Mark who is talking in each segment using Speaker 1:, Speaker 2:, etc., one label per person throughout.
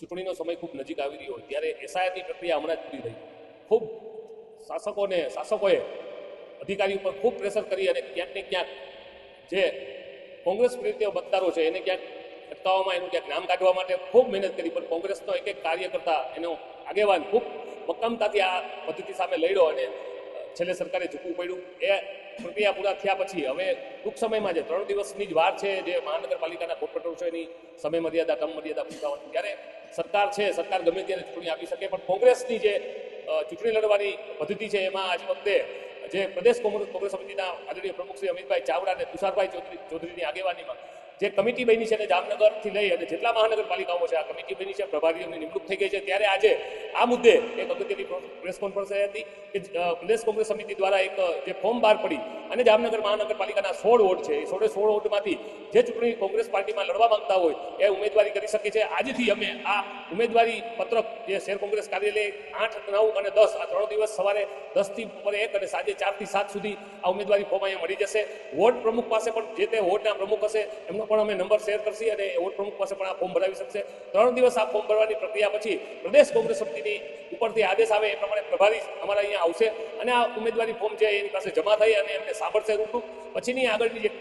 Speaker 1: ચૂંટણીનો સમય ખૂબ નજીક આવી રહ્યો હોય ત્યારે એસઆઈઆરની પ્રક્રિયા હમણાં જ પૂરી થઈ. ખૂબ શાસકોએ અધિકારી ઉપર ખૂબ પ્રેશર કરી અને ક્યાંક ને ક્યાંક જે કોંગ્રેસ પ્રેરિત મતદારો છે એને ક્યાંક અટકાવવામાં, એનું ક્યાંક નામ કાઢવા માટે ખૂબ મહેનત કરી, પણ કોંગ્રેસનો એક કાર્યકર્તા, એનો આગેવાન ખૂબ મક્કમતાથી આ પદ્ધતિ સામે લડ્યો અને છેલ્લે સરકારે ઝૂકવું પડ્યું. એ પ્રક્રિયા પૂરા થયા પછી હવે ટૂંક સમયમાં જે 3 દિવસની જ વાર છે જે મહાનગરપાલિકાના કોર્પોરેટરો છે એની સમય મર્યાદા, ટર્મ મર્યાદા પૂરવાની, ત્યારે સરકાર છે, સરકાર ગમે ત્યારે ચૂંટણી આપી શકે, પણ કોંગ્રેસની જે ચૂંટણી લડવાની પદ્ધતિ છે એમાં આજ વખતે જે પ્રદેશ કોંગ્રેસ સમિતિના આદરણીય પ્રમુખ શ્રી અમિતભાઈ ચાવડા અને તુષારભાઈ ચૌધરીની આગેવાનીમાં જે કમિટી બની છે અને જામનગરથી લઈ અને જેટલા મહાનગરપાલિકાઓ છે આ કમિટી બની છે, પ્રભારીઓની નિમણૂક થઈ ગઈ છે, ત્યારે આજે આ મુદ્દે એક અગત્યની પ્રેસ કોન્ફરન્સ હતી કે પ્રદેશ કોંગ્રેસ સમિતિ દ્વારા એક જે ફોર્મ બહાર પડી અને જામનગર મહાનગરપાલિકાના 16 વોર્ડ છે, એ 16 વોર્ડમાંથી જે ચૂંટણી કોંગ્રેસ પાર્ટીમાં લડવા માંગતા હોય એ ઉમેદવારી કરી શકે છે. આજથી અમે આ ઉમેદવારી પત્રક જે શહેર કોંગ્રેસ કાર્યાલય 8, 9 અને 10 આ 3 દિવસ સવારે 10 થી બપોરે 1 અને સાંજે 4 થી 7 સુધી આ ઉમેદવારી ફોર્મ અહીંયા મળી જશે. વોર્ડ પ્રમુખ પાસે પણ જે તે વોર્ડના પ્રમુખ હશે એમનો પણ અમે નંબર શેર કરશી અને વોર્ડ પ્રમુખ પાસે પણ આ ફોર્મ ભરાવી શકશે. 3 દિવસ આ ફોર્મ ભરવાની પ્રક્રિયા પછી પ્રદેશ કોંગ્રેસ સમિતિની ઉપરથી આદેશ આવે એ પ્રમાણે પ્રભારી અમારા અહીંયા આવશે અને આ ઉમેદવારી ફોર્મ છે એની પાસે જમા થઈ અને એમને સાંભળશે રૂબરૂ. પછીની આગળની જે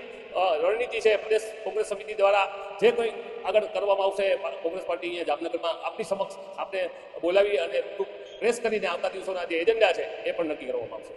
Speaker 1: રણનીતિ છે પ્રદેશ કોંગ્રેસ સમિતિ દ્વારા જે કંઈ આગળ કરવામાં આવશે, કોંગ્રેસ પાર્ટી અહીંયા જામનગરમાં આપની સમક્ષ આપણે બોલાવી અને પ્રેસ કરીને આવતા દિવસોના જે એજન્ડા છે એ પણ નક્કી કરવામાં આવશે.